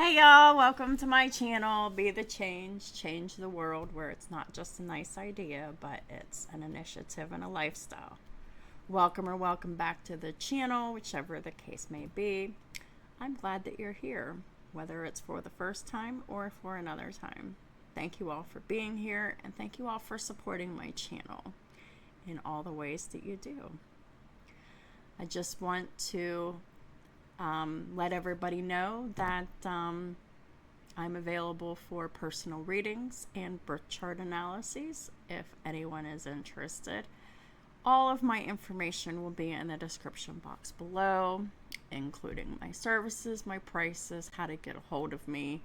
Hey y'all, welcome to my channel, Be the Change, Change the World, where it's not just a nice idea, but it's an initiative and a lifestyle. Welcome back to the channel, whichever the case may be. I'm glad that you're here, whether it's for the first time or for another time. Thank you all for being here, and thank you all for supporting my channel in all the ways that you do. I just want to let everybody know that I'm available for personal readings and birth chart analyses if anyone is interested. All of my information will be in the description box below, including my services, my prices, how to get a hold of me,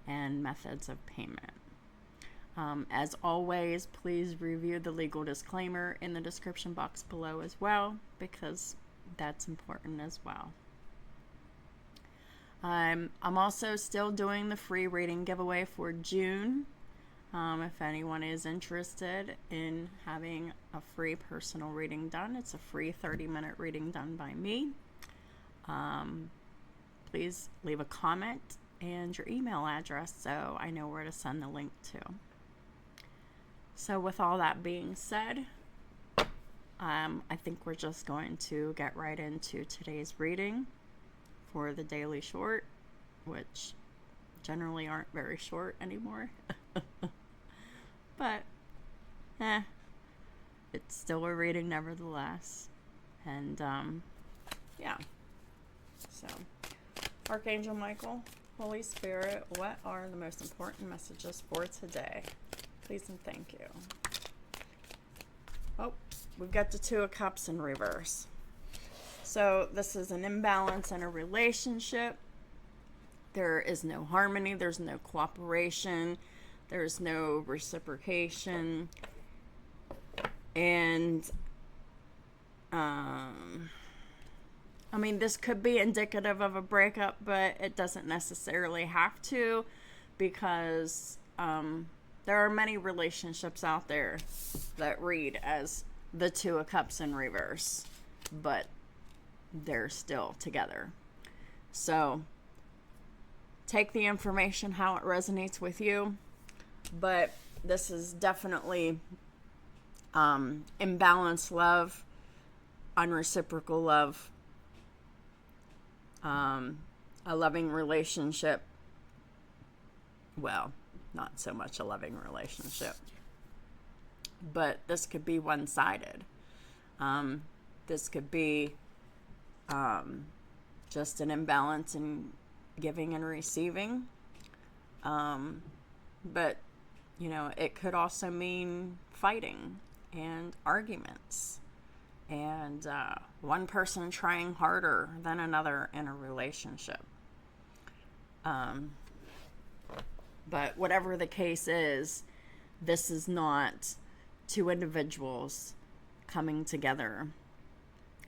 and methods of payment. As always, please review the legal disclaimer in the description box below as well, because that's important as well. I'm also still doing the free reading giveaway for June. If anyone is interested in having a free personal reading done, it's a free 30-minute reading done by me. Please leave a comment and your email address so I know where to send the link to. So with all that being said, I think we're just going to get right into today's reading for the daily short, which generally aren't very short anymore. But it's still a reading nevertheless. And yeah. So, Archangel Michael, Holy Spirit, what are the most important messages for today? Please and thank you. Oh, we've got the Two of Cups in reverse. So this is an imbalance in a relationship. There is no harmony. There's no cooperation. There's no reciprocation. And, this could be indicative of a breakup, but it doesn't necessarily have to, because there are many relationships out there that read as the Two of Cups in reverse, but they're still together. So take the information how it resonates with you, but this is definitely imbalanced love, unreciprocal love, a loving relationship. Well, not so much a loving relationship, but this could be one-sided. This could be just an imbalance in giving and receiving. But, it could also mean fighting and arguments and one person trying harder than another in a relationship. But whatever the case is, this is not two individuals coming together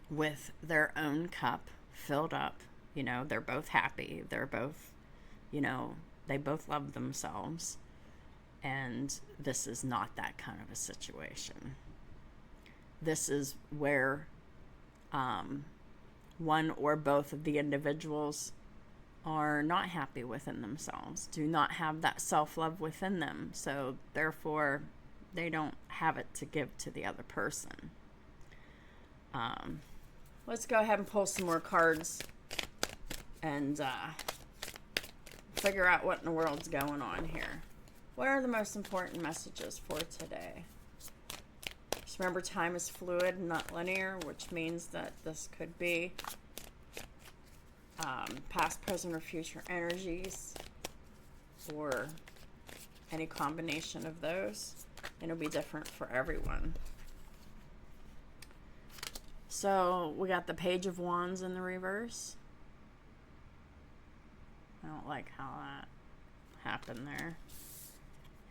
with their own cup filled up. They're both happy. They're both, they both love themselves. And this is not that kind of a situation. This is where one or both of the individuals are not happy within themselves, do not have that self-love within them. So therefore, they don't have it to give to the other person. Let's go ahead and pull some more cards and figure out what in the world's going on here. What are the most important messages for today? Just remember, time is fluid, not linear, which means that this could be past, present, or future energies, or any combination of those. It'll be different for everyone. So we got the Page of Wands in the reverse. I don't like how that happened there.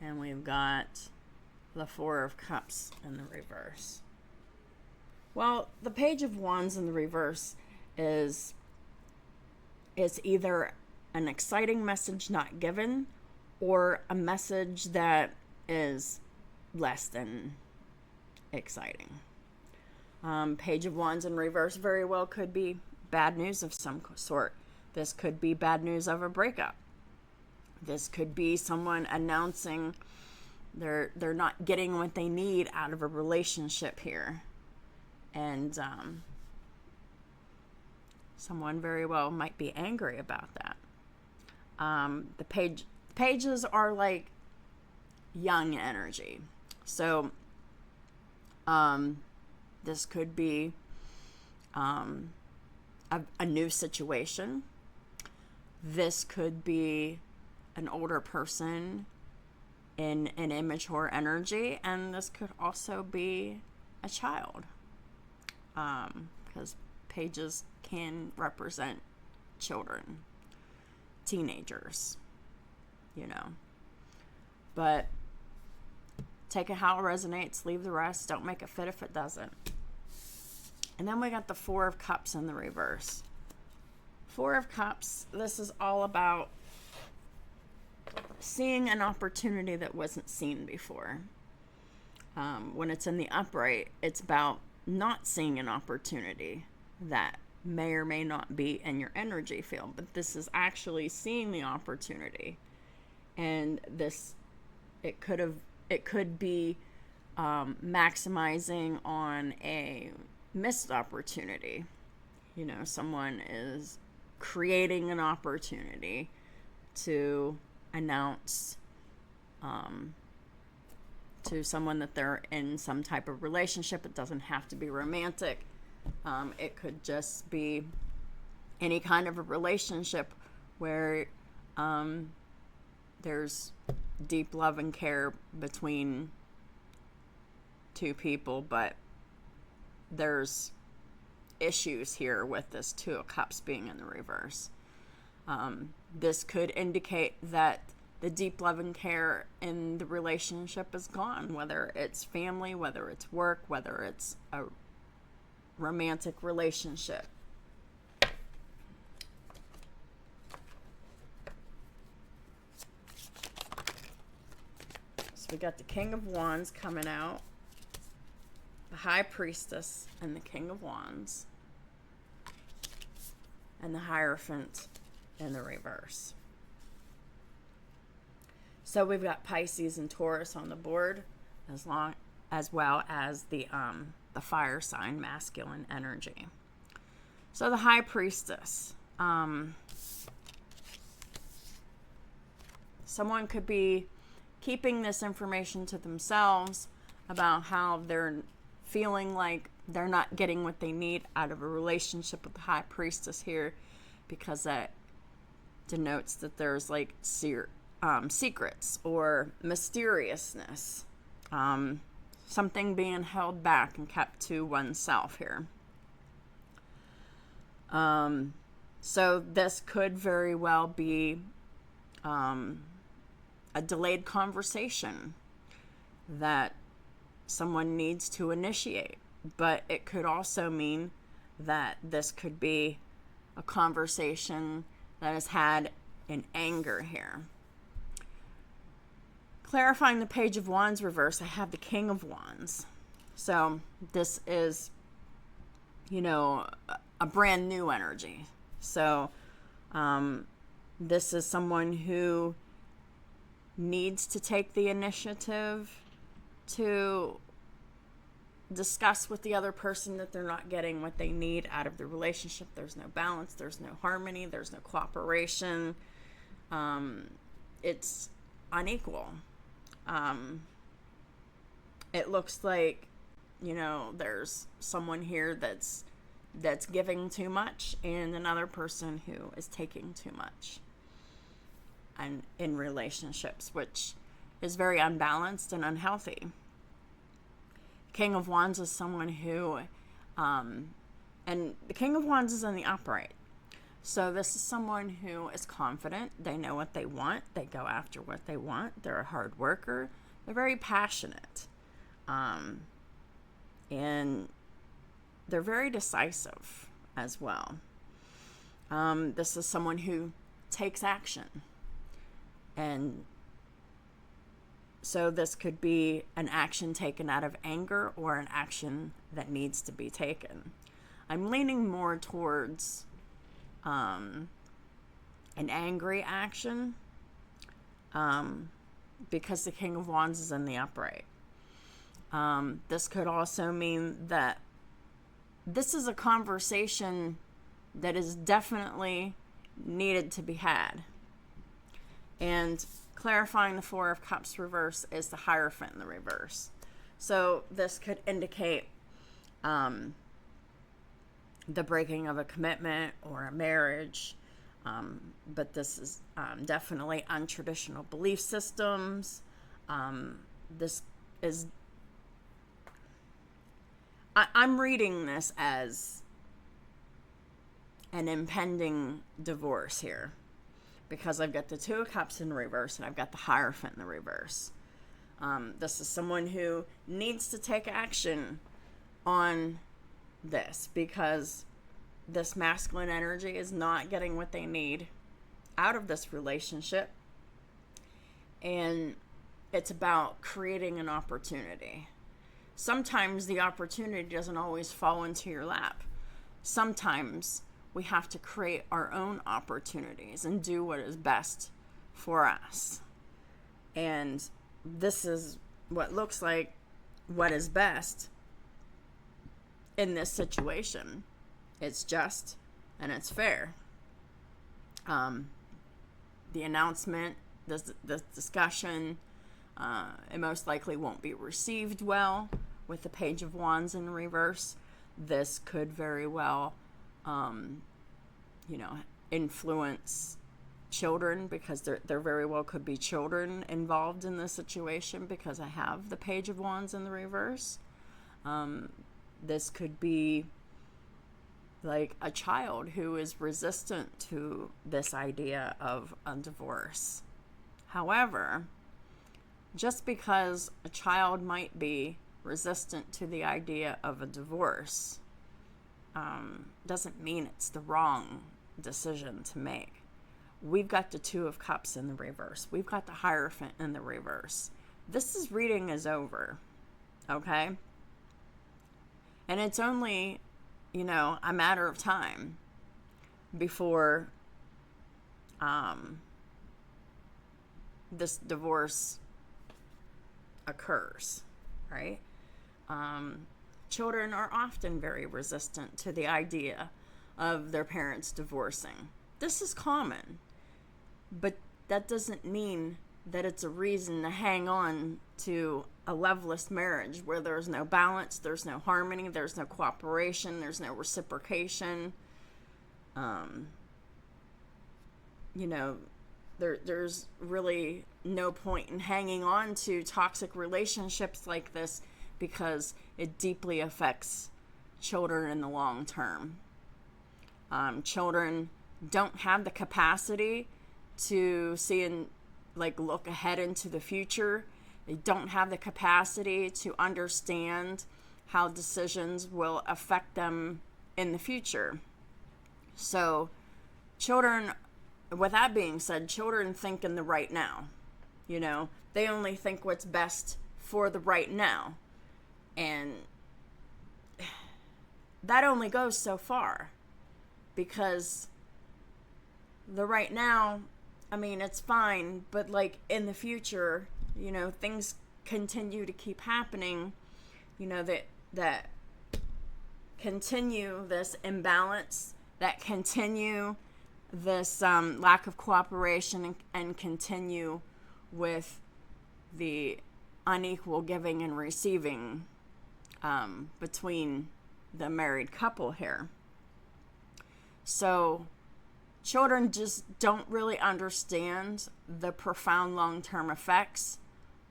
And we've got the Four of Cups in the reverse. Well, the Page of Wands in the reverse is either an exciting message not given or a message that is less than exciting. Page of Wands in reverse very well could be bad news of some sort. This could be bad news of a breakup. This could be someone announcing they're not getting what they need out of a relationship here. And someone very well might be angry about that. The pages are like young energy. So this could be a new situation. This could be an older person in an immature energy, and this could also be a child, because pages can represent children, teenagers, but take it how it resonates, leave the rest, don't make it fit if it doesn't. And then we got the Four of Cups in the reverse. Four of Cups, this is all about seeing an opportunity that wasn't seen before. When it's in the upright, it's about not seeing an opportunity that may or may not be in your energy field, but this is actually seeing the opportunity. And it could be maximizing on a missed opportunity. Someone is creating an opportunity to announce to someone that they're in some type of relationship. It doesn't have to be romantic. It could just be any kind of a relationship where there's deep love and care between two people, but there's issues here with this Two of Cups being in the reverse. This could indicate that the deep love and care in the relationship is gone, whether it's family, whether it's work, whether it's a romantic relationship. So we got the King of Wands coming out, the High Priestess, and the King of Wands, and the Hierophant in the reverse. So we've got Pisces and Taurus on the board, as well as the fire sign, masculine energy. So the High Priestess. Someone could be keeping this information to themselves about how they're feeling like they're not getting what they need out of a relationship with the High Priestess here, because that denotes that there's like secrets or mysteriousness, something being held back and kept to oneself here. So this could very well be a delayed conversation that someone needs to initiate, but it could also mean that this could be a conversation that is had in anger here. Clarifying the Page of Wands reverse, I have the King of Wands. So this is, a brand new energy. So this is someone who needs to take the initiative to discuss with the other person that they're not getting what they need out of the relationship. There's no balance, there's no harmony, there's no cooperation. It's unequal. It looks like, there's someone here that's giving too much and another person who is taking too much, and in relationships, which is very unbalanced and unhealthy. King of Wands is someone who, and the King of Wands is in the upright. So this is someone who is confident. They know what they want. They go after what they want. They're a hard worker. They're very passionate. And they're very decisive as well. This is someone who takes action. And so this could be an action taken out of anger or an action that needs to be taken. I'm leaning more towards an angry action, because the King of Wands is in the upright. This could also mean that this is a conversation that is definitely needed to be had. And clarifying the Four of Cups reverse is the Hierophant in the reverse. So this could indicate the breaking of a commitment or a marriage. But this is definitely untraditional belief systems. This is... I'm reading this as an impending divorce here, because I've got the Two of Cups in reverse and I've got the Hierophant in the reverse. This is someone who needs to take action on this, because this masculine energy is not getting what they need out of this relationship. And it's about creating an opportunity. Sometimes the opportunity doesn't always fall into your lap. Sometimes we have to create our own opportunities and do what is best for us. And this is what looks like what is best in this situation. It's just and it's fair. The announcement, this discussion, it most likely won't be received well with the Page of Wands in reverse. This could very well, influence children, because there very well could be children involved in this situation, because I have the Page of Wands in the reverse. This could be like a child who is resistant to this idea of a divorce. However, just because a child might be resistant to the idea of a divorce doesn't mean it's the wrong decision to make. We've got the Two of Cups in the reverse. We've got the Hierophant in the reverse. This reading is over, okay? And it's only, a matter of time before this divorce occurs, right? Children are often very resistant to the idea of their parents divorcing. This is common, but that doesn't mean that it's a reason to hang on to a loveless marriage where there's no balance, there's no harmony, there's no cooperation, there's no reciprocation. There's really no point in hanging on to toxic relationships like this, because it deeply affects children in the long term. Children don't have the capacity to see and look ahead into the future. They don't have the capacity to understand how decisions will affect them in the future. So children, with that being said, children think in the right now. They only think what's best for the right now. And that only goes so far, because the right now, it's fine, but in the future, things continue to keep happening, that continue this imbalance, that continue this lack of cooperation, and continue with the unequal giving and receiving between the married couple here. So children just don't really understand the profound long-term effects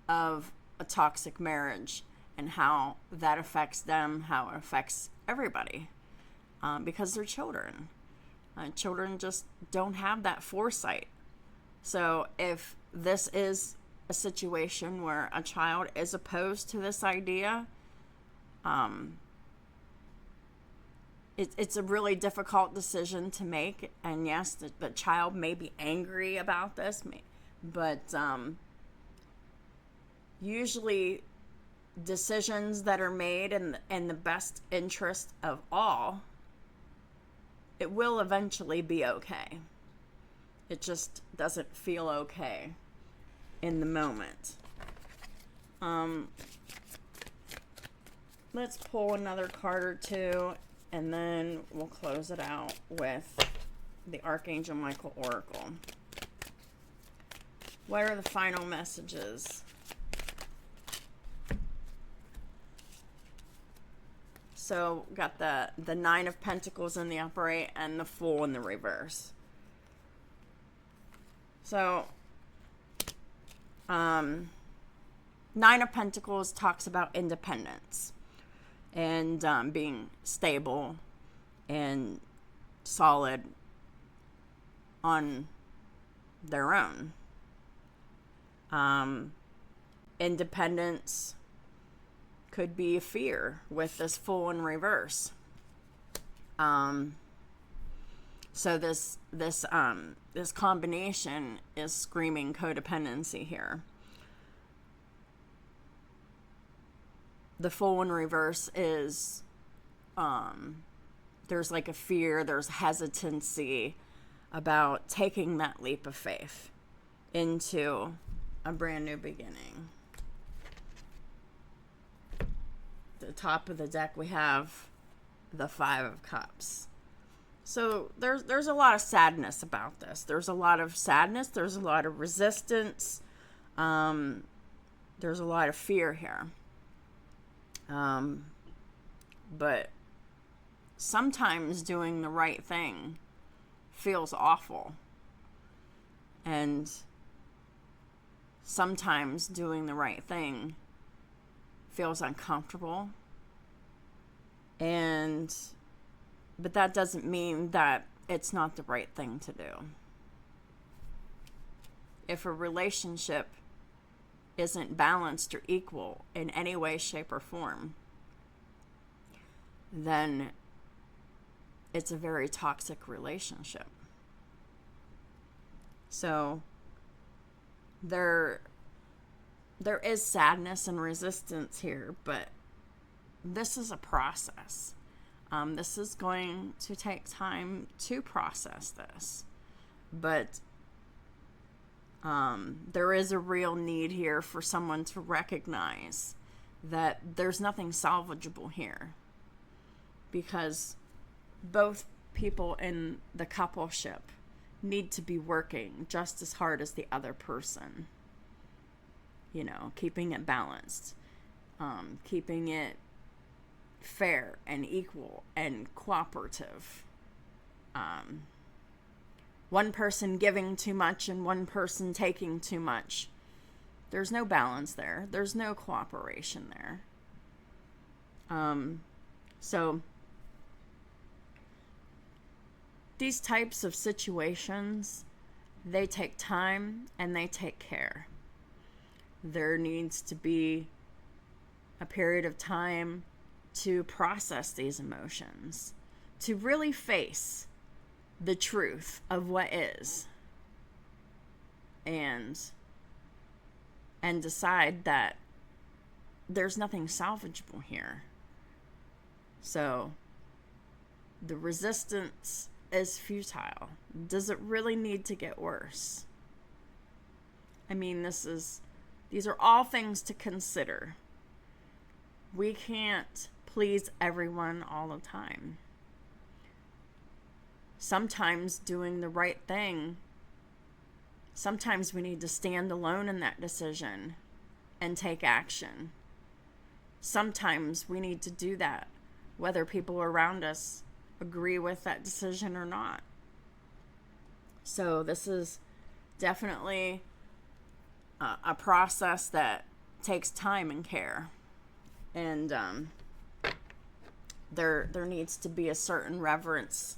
of a toxic marriage and how that affects them, how it affects everybody, because they're children. Children just don't have that foresight. So if this is a situation where a child is opposed to this idea, it's a really difficult decision to make. And yes, the child may be angry about this, but usually decisions that are made in the best interest of all, it will eventually be okay. It just doesn't feel okay in the moment. Let's pull another card or two, and then we'll close it out with the Archangel Michael Oracle. What are the final messages? So, got the Nine of Pentacles in the upright and the Fool in the reverse. So, Nine of Pentacles talks about independence and being stable and solid on their own. Independence could be a fear with this Fool in reverse. So this combination is screaming codependency here. The Fool in reverse is, there's like a fear, there's hesitancy about taking that leap of faith into a brand new beginning. At the top of the deck, we have the Five of Cups. So there's a lot of sadness about this. There's a lot of sadness. There's a lot of resistance. There's a lot of fear here. But sometimes doing the right thing feels awful. And sometimes doing the right thing feels uncomfortable. But that doesn't mean that it's not the right thing to do. If a relationship isn't balanced or equal in any way, shape, or form, then it's a very toxic relationship. So there is sadness and resistance here, but this is a process. This is going to take time to process this, but there is a real need here for someone to recognize that there's nothing salvageable here, because both people in the coupleship need to be working just as hard as the other person. You know, keeping it balanced, keeping it fair and equal and cooperative. One person giving too much and one person taking too much. There's no balance there. There's no cooperation there. So these types of situations, they take time and they take care. There needs to be a period of time to process these emotions, to really face the truth of what is, and decide that there's nothing salvageable here. So the resistance is futile. Does it really need to get worse? I mean, these are all things to consider. We can't please everyone all the time. Sometimes doing the right thing, sometimes we need to stand alone in that decision and take action. Sometimes we need to do that, whether people around us agree with that decision or not. So this is definitely a process that takes time and care. And there needs to be a certain reverence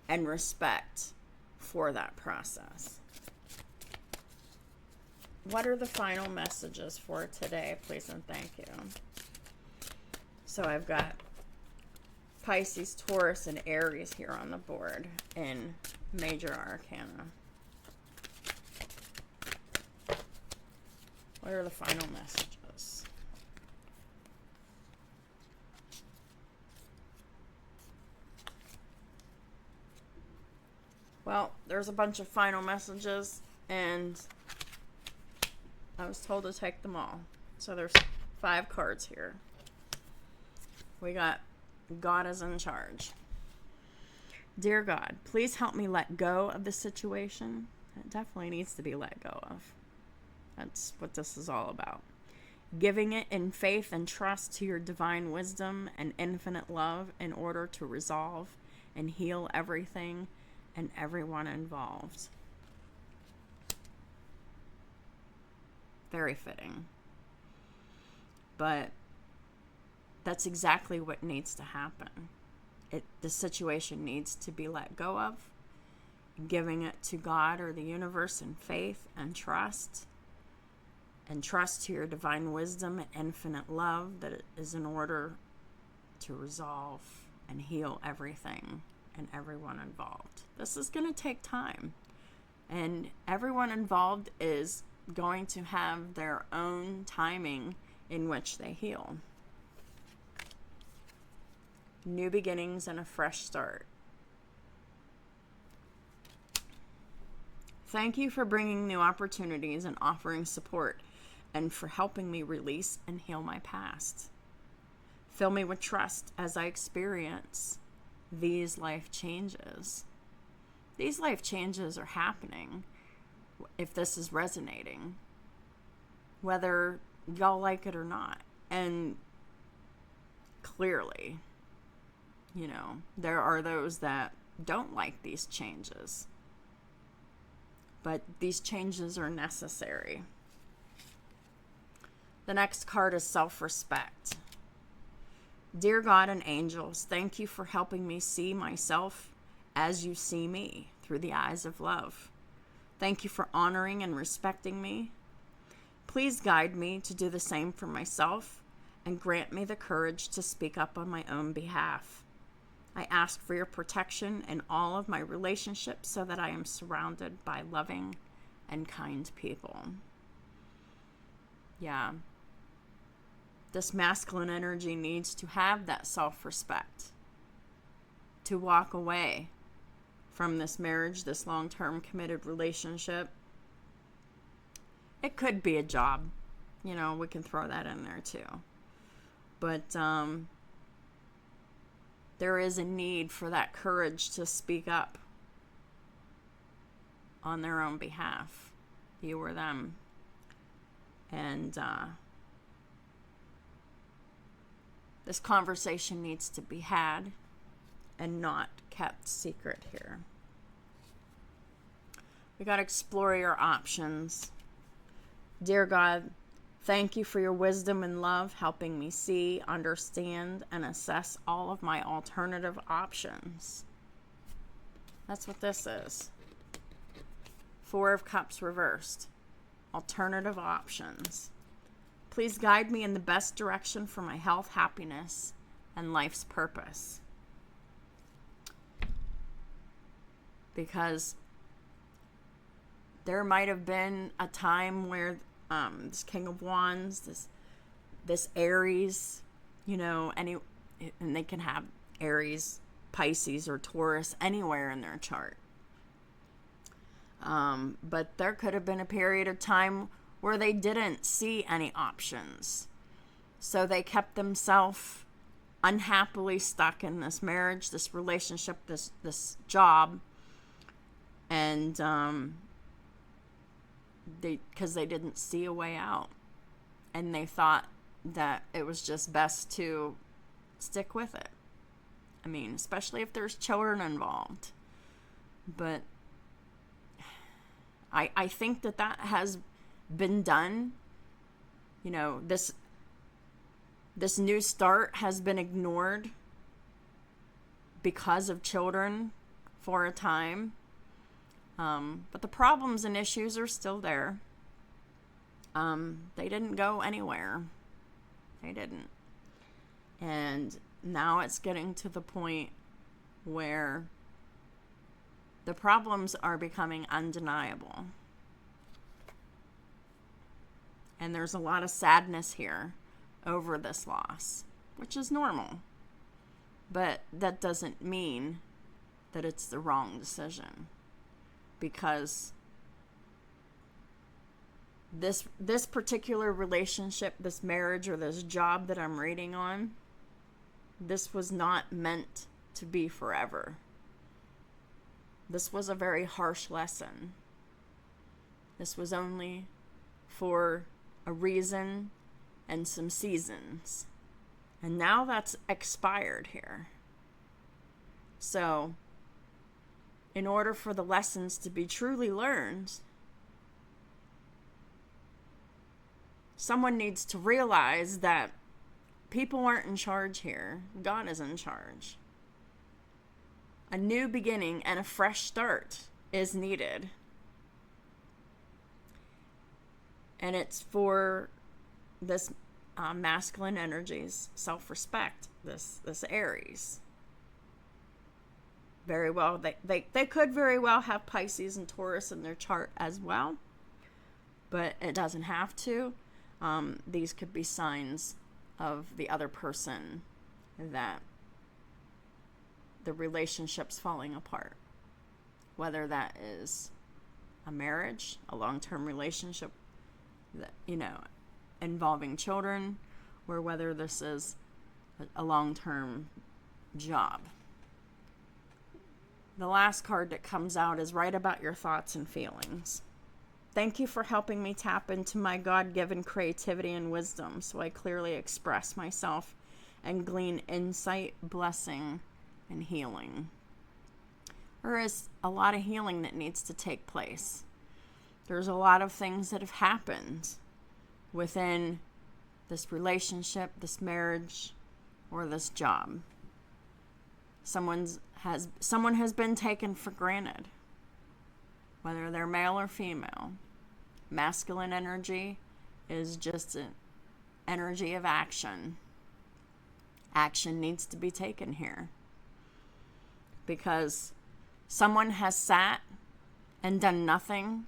and respect for that process. What are the final messages for today? Please and thank you. So I've got Pisces, Taurus, and Aries here on the board in Major Arcana. What are the final messages? Well, there's a bunch of final messages, and I was told to take them all. So there's 5 cards here. We got God is in charge. Dear God, please help me let go of the situation. It definitely needs to be let go of. That's what this is all about. Giving it in faith and trust to your divine wisdom and infinite love in order to resolve and heal everything and everyone involved. Very fitting. But that's exactly what needs to happen. The situation needs to be let go of, giving it to God or the universe in faith and trust to your divine wisdom and infinite love that it is in order to resolve and heal everything and everyone involved. This is going to take time, and everyone involved is going to have their own timing in which they heal. New beginnings and a fresh start. Thank you for bringing new opportunities and offering support, and for helping me release and heal my past. Fill me with trust as I experience these life changes. These life changes are happening if this is resonating, whether y'all like it or not. And clearly, there are those that don't like these changes. But these changes are necessary. The next card is self-respect. Dear God and angels, thank you for helping me see myself as you see me through the eyes of love. Thank you for honoring and respecting me. Please guide me to do the same for myself and grant me the courage to speak up on my own behalf. I ask for your protection in all of my relationships so that I am surrounded by loving and kind people. Yeah. This masculine energy needs to have that self-respect, to walk away from this marriage, this long-term committed relationship. It could be a job. We can throw that in there too. But there is a need for that courage to speak up on their own behalf, you or them. And this conversation needs to be had and not kept secret here. We got to explore your options. Dear God, thank you for your wisdom and love, helping me see, understand, and assess all of my alternative options. That's what this is. 4 of Cups reversed. Alternative options. Please guide me in the best direction for my health, happiness, and life's purpose. Because there might have been a time where this King of Wands, this Aries, and they can have Aries, Pisces, or Taurus anywhere in their chart. But there could have been a period of time where they didn't see any options. So they kept themselves unhappily stuck in this marriage, this relationship, this job. And because they didn't see a way out. And they thought that it was just best to stick with it. I mean, especially if there's children involved. But I think that has been done. This new start has been ignored because of children for a time. But the problems and issues are still there. They didn't go anywhere. They didn't. And now it's getting to the point where the problems are becoming undeniable. And there's a lot of sadness here over this loss, which is normal. But that doesn't mean that it's the wrong decision. Because this particular relationship, this marriage, or this job that I'm reading on, this was not meant to be forever. This was a very harsh lesson. This was only for a reason and some seasons. And now that's expired here. So, in order for the lessons to be truly learned, someone needs to realize that people aren't in charge here. God is in charge. A new beginning and a fresh start is needed. And it's for this masculine energies, self-respect, this Aries. Very well, they could very well have Pisces and Taurus in their chart as well, but it doesn't have to. These could be signs of the other person that the relationship's falling apart. Whether that is a marriage, a long-term relationship, that, involving children, or whether this is a long-term job. The last card that comes out is write about your thoughts and feelings. Thank you for helping me tap into my God-given creativity and wisdom so I clearly express myself and glean insight, blessing, and healing. There is a lot of healing that needs to take place. There's a lot of things that have happened within this relationship, this marriage, or this job. Someone has been taken for granted, whether they're male or female. Masculine energy is just an energy of action. Action needs to be taken here because someone has sat and done nothing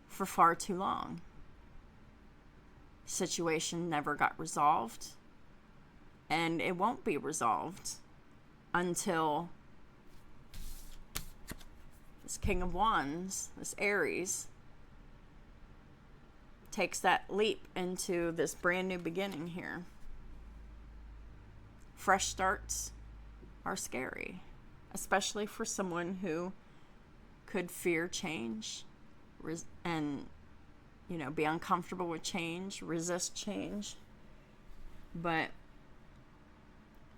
for far too long. Situation never got resolved, and it won't be resolved until this King of Wands, this Aries, takes that leap into this brand new beginning here. Fresh starts are scary, especially for someone who could fear change and be uncomfortable with change, resist change. But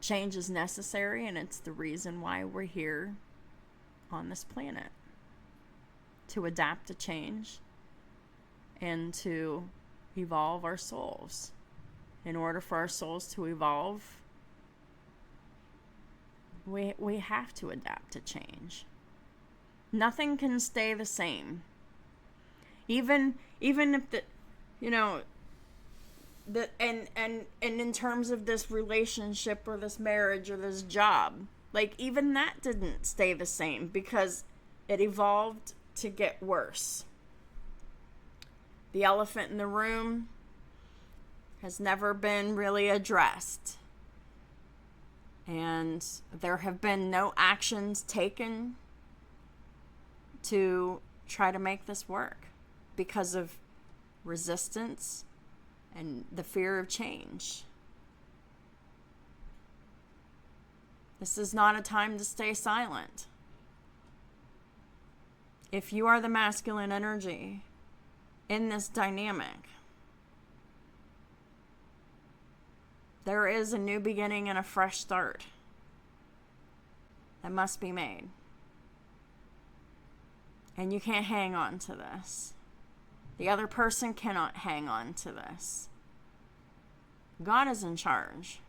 change is necessary, and it's the reason why we're here on this planet, to adapt to change and to evolve our souls. In order for our souls to evolve, we have to adapt to change. Nothing can stay the same. Even if and in terms of this relationship or this marriage or this job, like even that didn't stay the same because it evolved to get worse. The elephant in the room has never been really addressed. And there have been no actions taken to try to make this work because of resistance and the fear of change. This is not a time to stay silent. If you are the masculine energy in this dynamic, there is a new beginning and a fresh start that must be made. And you can't hang on to this. The other person cannot hang on to this. God is in charge.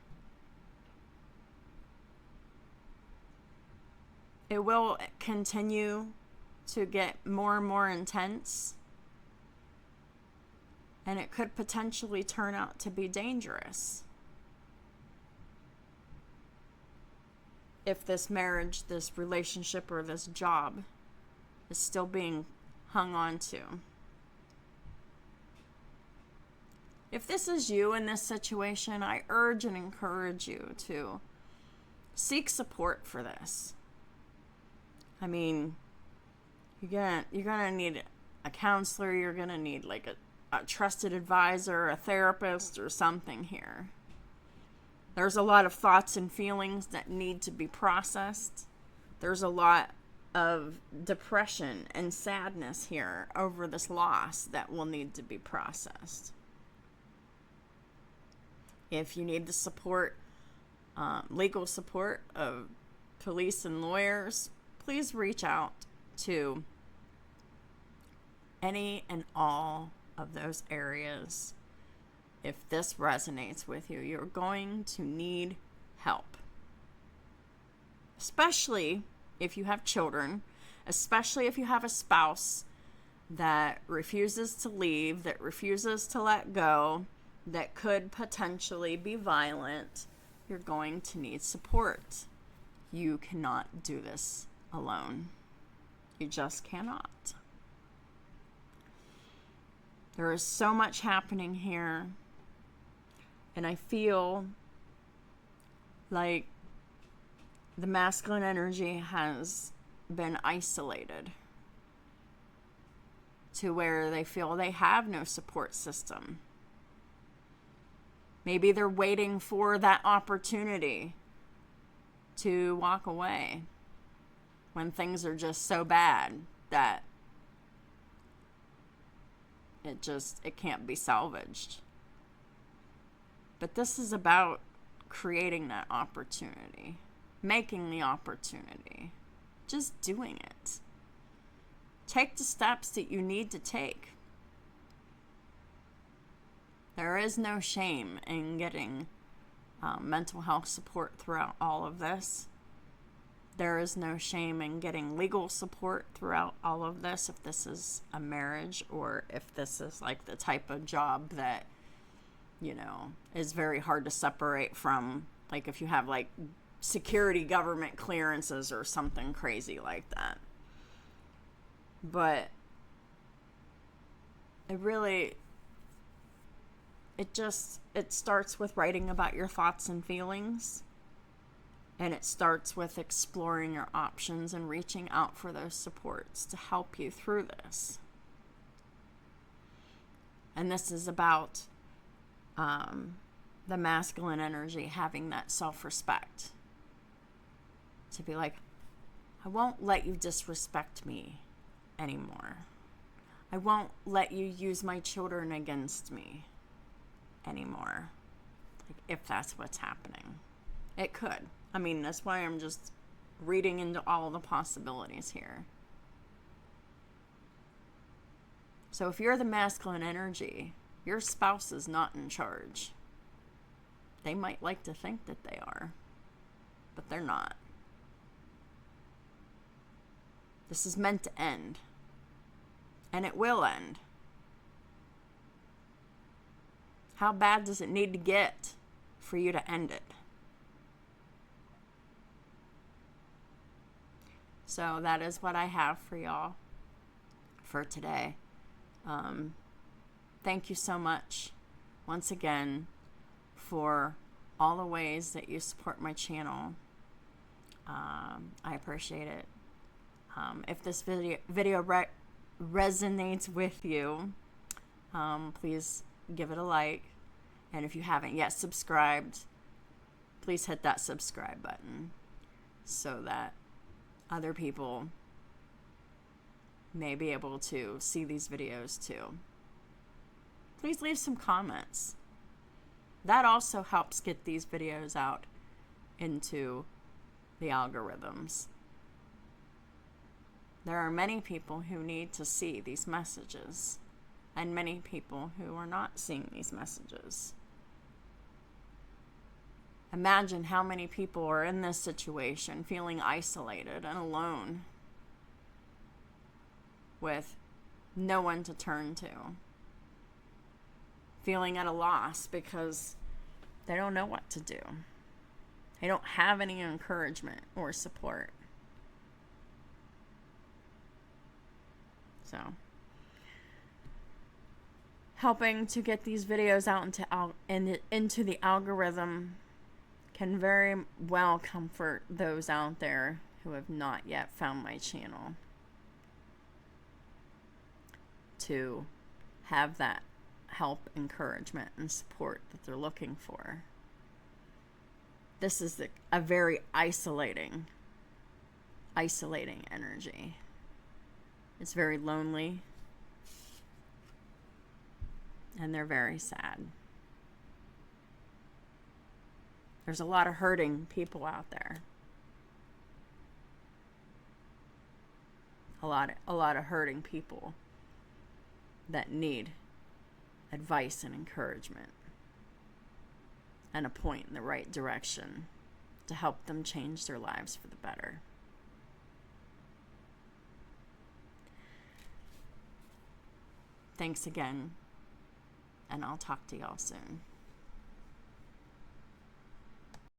It will continue to get more and more intense, and it could potentially turn out to be dangerous if this marriage, this relationship, or this job is still being hung on to. If this is you in this situation, I urge and encourage you to seek support for this. I mean, you're gonna need a counselor. You're gonna need like a trusted advisor, a therapist, or something here. There's a lot of thoughts and feelings that need to be processed. There's a lot of depression and sadness here over this loss that will need to be processed. If you need the support, legal support of police and lawyers, please reach out to any and all of those areas. If this resonates with you, you're going to need help. Especially if you have children, especially if you have a spouse that refuses to leave, that refuses to let go, that could potentially be violent, you're going to need support. You cannot do this alone. You just cannot. There is so much happening here, and I feel like the masculine energy has been isolated to where they feel they have no support system. Maybe they're waiting for that opportunity to walk away when things are just so bad that it can't be salvaged. But this is about creating that opportunity, making the opportunity, just doing it. Take the steps that you need to take. There is no shame in getting mental health support throughout all of this. There is no shame in getting legal support throughout all of this, if this is a marriage or if this is like the type of job that, you know, is very hard to separate from, like if you have like security government clearances or something crazy like that. But it starts with writing about your thoughts and feelings. And it starts with exploring your options and reaching out for those supports to help you through this. And this is about the masculine energy having that self-respect. To be like, I won't let you disrespect me anymore. I won't let you use my children against me anymore. Like, if that's what's happening. It could. I mean, that's why I'm just reading into all the possibilities here. So if you're the masculine energy, your spouse is not in charge. They might like to think that they are, but they're not. This is meant to end, and it will end. How bad does it need to get for you to end it? So that is what I have for y'all for today. Thank you so much once again for all the ways that you support my channel. I appreciate it. If this video resonates with you, please give it a like. And if you haven't yet subscribed, please hit that subscribe button so that other people may be able to see these videos too. Please leave some comments. That also helps get these videos out into the algorithms. There are many people who need to see these messages, and many people who are not seeing these messages. Imagine how many people are in this situation feeling isolated and alone with no one to turn to. Feeling at a loss because they don't know what to do. They don't have any encouragement or support. So, helping to get these videos out into the algorithm can very well comfort those out there who have not yet found my channel, to have that help, encouragement, and support that they're looking for. This is a very isolating energy. It's very lonely, and they're very sad. There's a lot of hurting people out there. A lot of hurting people that need advice and encouragement and a point in the right direction to help them change their lives for the better. Thanks again, and I'll talk to y'all soon.